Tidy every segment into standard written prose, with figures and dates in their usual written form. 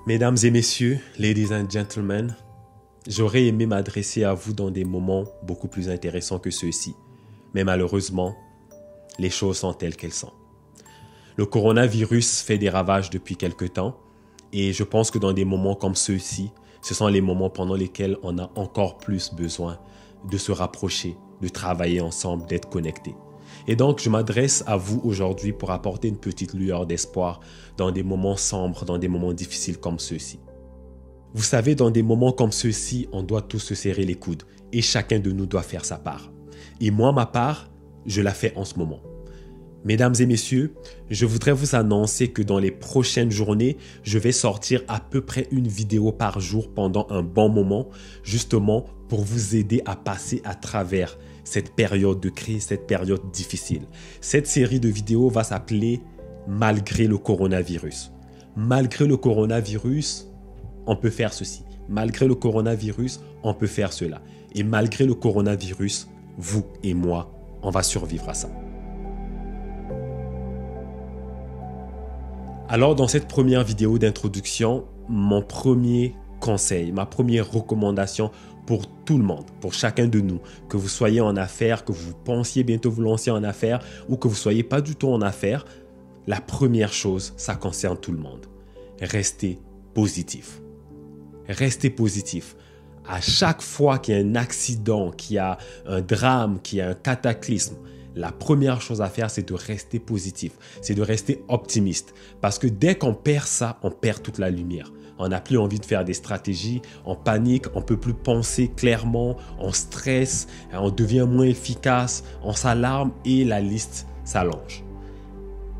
Mesdames et messieurs, ladies and gentlemen, j'aurais aimé m'adresser à vous dans des moments beaucoup plus intéressants que ceux-ci. Mais malheureusement, les choses sont telles qu'elles sont. Le coronavirus fait des ravages depuis quelque temps et je pense que dans des moments comme ceux-ci, ce sont les moments pendant lesquels on a encore plus besoin de se rapprocher, de travailler ensemble, d'être connectés. Et donc, je m'adresse à vous aujourd'hui pour apporter une petite lueur d'espoir dans des moments sombres, dans des moments difficiles comme ceux-ci. Vous savez, dans des moments comme ceux-ci, on doit tous se serrer les coudes et chacun de nous doit faire sa part. Et moi, ma part, je la fais en ce moment. Mesdames et messieurs, je voudrais vous annoncer que dans les prochaines journées, je vais sortir à peu près une vidéo par jour pendant un bon moment, justement pour vous aider à passer à travers cette période de crise, cette période difficile. Cette série de vidéos va s'appeler « Malgré le coronavirus ». Malgré le coronavirus, on peut faire ceci. Malgré le coronavirus, on peut faire cela. Et malgré le coronavirus, vous et moi, on va survivre à ça. Alors, dans cette première vidéo d'introduction, mon premier conseil, ma première recommandation pour tout le monde, pour chacun de nous, que vous soyez en affaires, que vous pensiez bientôt vous lancer en affaires ou que vous ne soyez pas du tout en affaires, la première chose, ça concerne tout le monde. Restez positif. Restez positif. À chaque fois qu'il y a un accident, qu'il y a un drame, qu'il y a un cataclysme, la première chose à faire, c'est de rester positif, c'est de rester optimiste. Parce que dès qu'on perd ça, on perd toute la lumière. On n'a plus envie de faire des stratégies, on panique, on ne peut plus penser clairement, on stresse, on devient moins efficace, on s'alarme et la liste s'allonge.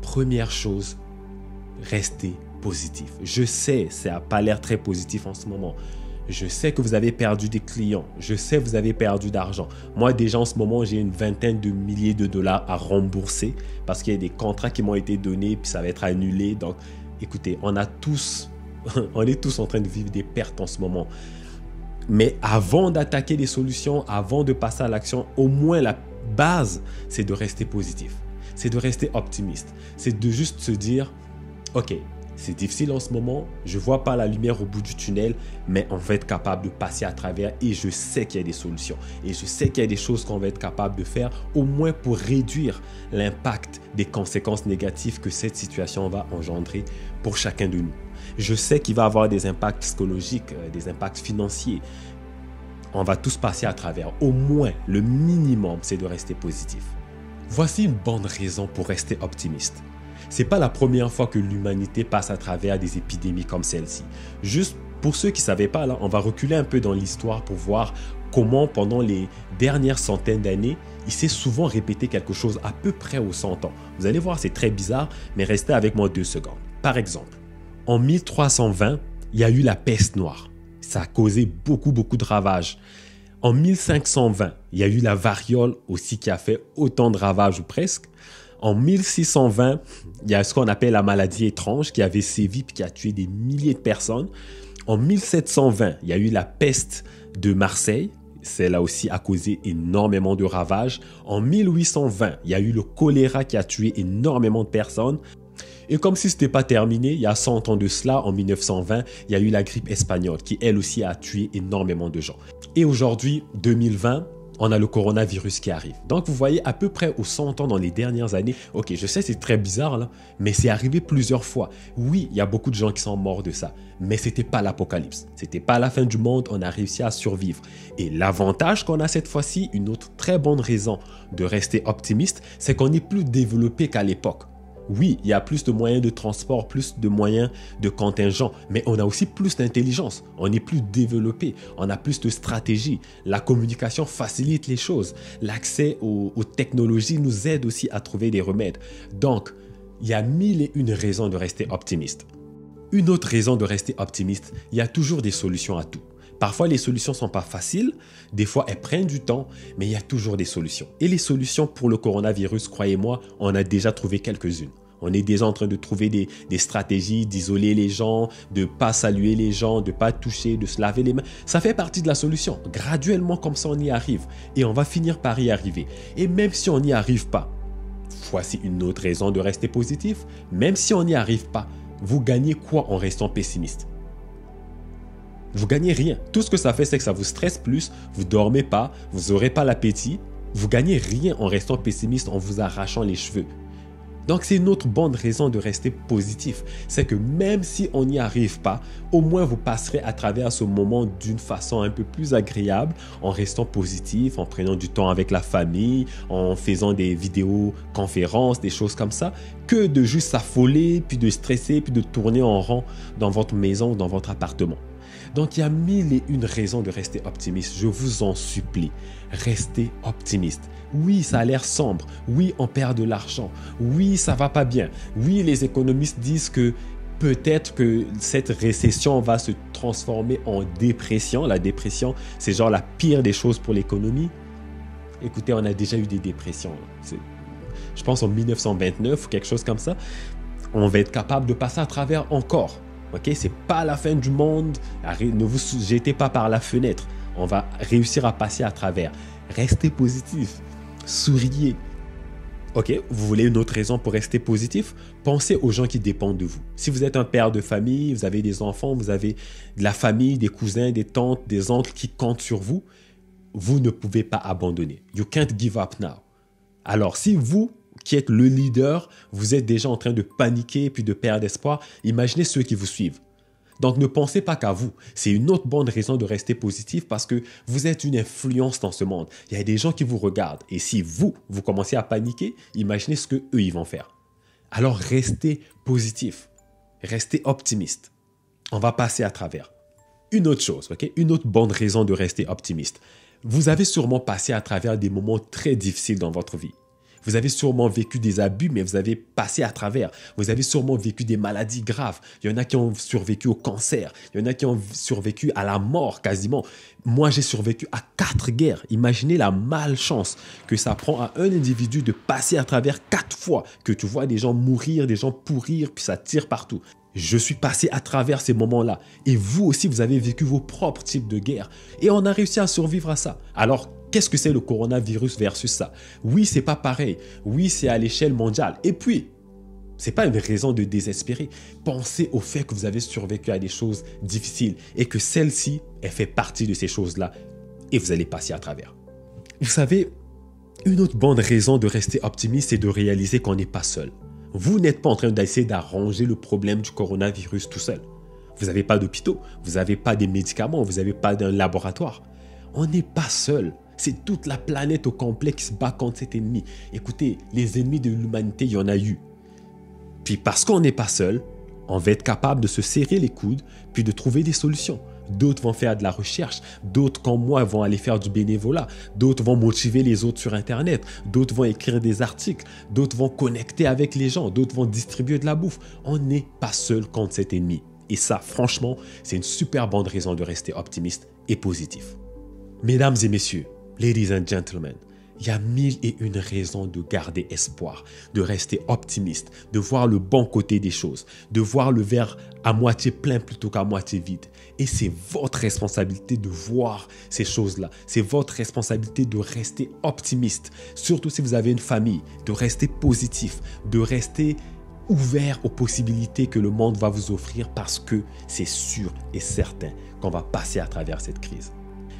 Première chose, restez positif. Je sais, ça n'a pas l'air très positif en ce moment. Je sais que vous avez perdu des clients. Je sais que vous avez perdu d'argent. Moi, déjà en ce moment, j'ai une vingtaine de milliers de dollars à rembourser parce qu'il y a des contrats qui m'ont été donnés puis ça va être annulé. Donc, écoutez, on est tous en train de vivre des pertes en ce moment. Mais avant d'attaquer les solutions, avant de passer à l'action, au moins la base, c'est de rester positif. C'est de rester optimiste. C'est de juste se dire, OK, c'est difficile en ce moment, je ne vois pas la lumière au bout du tunnel, mais on va être capable de passer à travers et je sais qu'il y a des solutions. Et je sais qu'il y a des choses qu'on va être capable de faire, au moins pour réduire l'impact des conséquences négatives que cette situation va engendrer pour chacun de nous. Je sais qu'il va y avoir des impacts psychologiques, des impacts financiers. On va tous passer à travers. Au moins, le minimum, c'est de rester positif. Voici une bonne raison pour rester optimiste. Ce n'est pas la première fois que l'humanité passe à travers des épidémies comme celle-ci. Juste pour ceux qui ne savaient pas, là, on va reculer un peu dans l'histoire pour voir comment pendant les dernières centaines d'années, il s'est souvent répété quelque chose à peu près aux 100 ans. Vous allez voir, c'est très bizarre, mais restez avec moi 2 secondes. Par exemple, en 1320, il y a eu la peste noire. Ça a causé beaucoup de ravages. En 1520, il y a eu la variole aussi qui a fait autant de ravages ou presque. En 1620, il y a ce qu'on appelle la maladie étrange qui avait sévi et qui a tué des milliers de personnes. En 1720, il y a eu la peste de Marseille. Celle-là aussi a causé énormément de ravages. En 1820, il y a eu le choléra qui a tué énormément de personnes. Et comme si ce n'était pas terminé, il y a 100 ans de cela, en 1920, il y a eu la grippe espagnole qui, elle aussi, a tué énormément de gens. Et aujourd'hui, 2020, on a le coronavirus qui arrive. Donc, vous voyez, à peu près aux 100 ans dans les dernières années, ok, je sais, c'est très bizarre, là, mais c'est arrivé plusieurs fois. Oui, il y a beaucoup de gens qui sont morts de ça, mais ce n'était pas l'apocalypse. Ce n'était pas la fin du monde, on a réussi à survivre. Et l'avantage qu'on a cette fois-ci, une autre très bonne raison de rester optimiste, c'est qu'on est plus développé qu'à l'époque. Oui, il y a plus de moyens de transport, plus de moyens de contingent, mais on a aussi plus d'intelligence, on est plus développé, on a plus de stratégie. La communication facilite les choses. L'accès aux technologies nous aide aussi à trouver des remèdes. Donc, il y a 1001 raisons de rester optimiste. Une autre raison de rester optimiste, il y a toujours des solutions à tout. Parfois, les solutions ne sont pas faciles, des fois elles prennent du temps, mais il y a toujours des solutions. Et les solutions pour le coronavirus, croyez-moi, on a déjà trouvé quelques-unes. On est déjà en train de trouver des stratégies, d'isoler les gens, de ne pas saluer les gens, de ne pas toucher, de se laver les mains. Ça fait partie de la solution. Graduellement, comme ça, on y arrive. Et on va finir par y arriver. Et même si on n'y arrive pas, voici une autre raison de rester positif. Même si on n'y arrive pas, vous gagnez quoi en restant pessimiste? Vous gagnez rien. Tout ce que ça fait, c'est que ça vous stresse plus, vous dormez pas, vous n'aurez pas l'appétit. Vous gagnez rien en restant pessimiste, en vous arrachant les cheveux. Donc c'est une autre bonne raison de rester positif. C'est que même si on n'y arrive pas, au moins vous passerez à travers ce moment d'une façon un peu plus agréable, en restant positif, en prenant du temps avec la famille, en faisant des vidéoconférences, des choses comme ça, que de juste s'affoler, puis de stresser, puis de tourner en rond dans votre maison ou dans votre appartement. Donc, il y a 1001 raisons de rester optimiste. Je vous en supplie, restez optimiste. Oui, ça a l'air sombre. Oui, on perd de l'argent. Oui, ça va pas bien. Oui, les économistes disent que peut-être que cette récession va se transformer en dépression. La dépression, c'est genre la pire des choses pour l'économie. Écoutez, on a déjà eu des dépressions. Je pense en 1929 ou quelque chose comme ça. On va être capable de passer à travers encore. Ok, c'est pas la fin du monde. Ne vous jetez pas par la fenêtre. On va réussir à passer à travers. Restez positif. Souriez. Ok, vous voulez une autre raison pour rester positif? Pensez aux gens qui dépendent de vous. Si vous êtes un père de famille, vous avez des enfants, vous avez de la famille, des cousins, des tantes, des oncles qui comptent sur vous, vous ne pouvez pas abandonner. You can't give up now. Alors, si vous qui êtes le leader, vous êtes déjà en train de paniquer puis de perdre espoir, imaginez ceux qui vous suivent. Donc ne pensez pas qu'à vous. C'est une autre bonne raison de rester positif parce que vous êtes une influence dans ce monde. Il y a des gens qui vous regardent et si vous commencez à paniquer, imaginez ce qu'eux ils vont faire. Alors restez positif, restez optimiste. On va passer à travers. Une autre chose, ok? Une autre bonne raison de rester optimiste. Vous avez sûrement passé à travers des moments très difficiles dans votre vie. Vous avez sûrement vécu des abus, mais vous avez passé à travers. Vous avez sûrement vécu des maladies graves. Il y en a qui ont survécu au cancer. Il y en a qui ont survécu à la mort quasiment. Moi, j'ai survécu à 4 guerres. Imaginez la malchance que ça prend à un individu de passer à travers 4 fois. Que tu vois des gens mourir, des gens pourrir, puis ça tire partout. Je suis passé à travers ces moments-là. Et vous aussi, vous avez vécu vos propres types de guerres. Et on a réussi à survivre à ça. Alors, qu'est-ce que c'est le coronavirus versus ça? Oui, c'est pas pareil. Oui, c'est à l'échelle mondiale. Et puis, c'est pas une raison de désespérer. Pensez au fait que vous avez survécu à des choses difficiles et que celle-ci, elle fait partie de ces choses-là et vous allez passer à travers. Vous savez, une autre bonne raison de rester optimiste, c'est de réaliser qu'on n'est pas seul. Vous n'êtes pas en train d'essayer d'arranger le problème du coronavirus tout seul. Vous n'avez pas d'hôpitaux, vous n'avez pas des médicaments, vous n'avez pas d'un laboratoire. On n'est pas seul. C'est toute la planète au complet qui se bat contre cet ennemi. Écoutez, les ennemis de l'humanité, il y en a eu. Puis parce qu'on n'est pas seul, on va être capable de se serrer les coudes, puis de trouver des solutions. D'autres vont faire de la recherche, d'autres comme moi vont aller faire du bénévolat, d'autres vont motiver les autres sur Internet, d'autres vont écrire des articles, d'autres vont connecter avec les gens, d'autres vont distribuer de la bouffe. On n'est pas seul contre cet ennemi. Et ça, franchement, c'est une super bonne raison de rester optimiste et positif. Mesdames et messieurs, ladies and gentlemen, il y a 1001 raisons de garder espoir, de rester optimiste, de voir le bon côté des choses, de voir le verre à moitié plein plutôt qu'à moitié vide. Et c'est votre responsabilité de voir ces choses-là. C'est votre responsabilité de rester optimiste, surtout si vous avez une famille, de rester positif, de rester ouvert aux possibilités que le monde va vous offrir parce que c'est sûr et certain qu'on va passer à travers cette crise.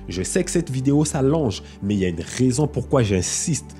Je sais que cette vidéo s'allonge, mais il y a une raison pourquoi j'insiste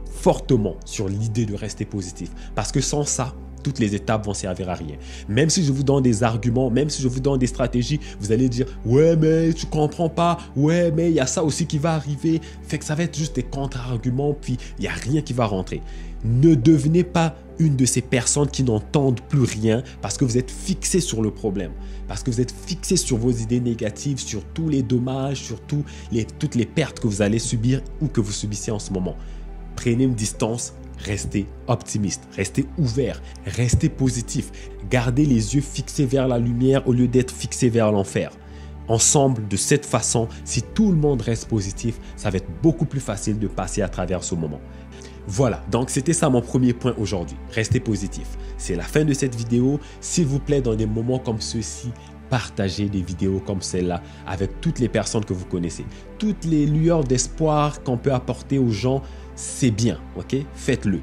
fortement sur l'idée de rester positif. Parce que sans ça, toutes les étapes vont servir à rien. Même si je vous donne des arguments, même si je vous donne des stratégies, vous allez dire « Ouais, mais tu comprends pas. Ouais, mais il y a ça aussi qui va arriver. » Fait que ça va être juste des contre-arguments, puis il n'y a rien qui va rentrer. Ne devenez pas une de ces personnes qui n'entendent plus rien parce que vous êtes fixé sur le problème, parce que vous êtes fixé sur vos idées négatives, sur tous les dommages, sur toutes les pertes que vous allez subir ou que vous subissez en ce moment. Prenez une distance, restez optimiste, restez ouvert, restez positif, gardez les yeux fixés vers la lumière au lieu d'être fixés vers l'enfer. Ensemble, de cette façon, si tout le monde reste positif, ça va être beaucoup plus facile de passer à travers ce moment. Voilà, donc c'était ça mon premier point aujourd'hui. Restez positif. C'est la fin de cette vidéo. S'il vous plaît, dans des moments comme ceux-ci, partagez des vidéos comme celle-là avec toutes les personnes que vous connaissez. Toutes les lueurs d'espoir qu'on peut apporter aux gens, c'est bien, ok? Faites-le.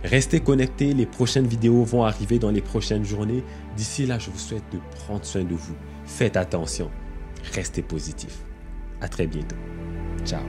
Restez connectés, les prochaines vidéos vont arriver dans les prochaines journées. D'ici là, je vous souhaite de prendre soin de vous. Faites attention. restez positif. À très bientôt. Ciao.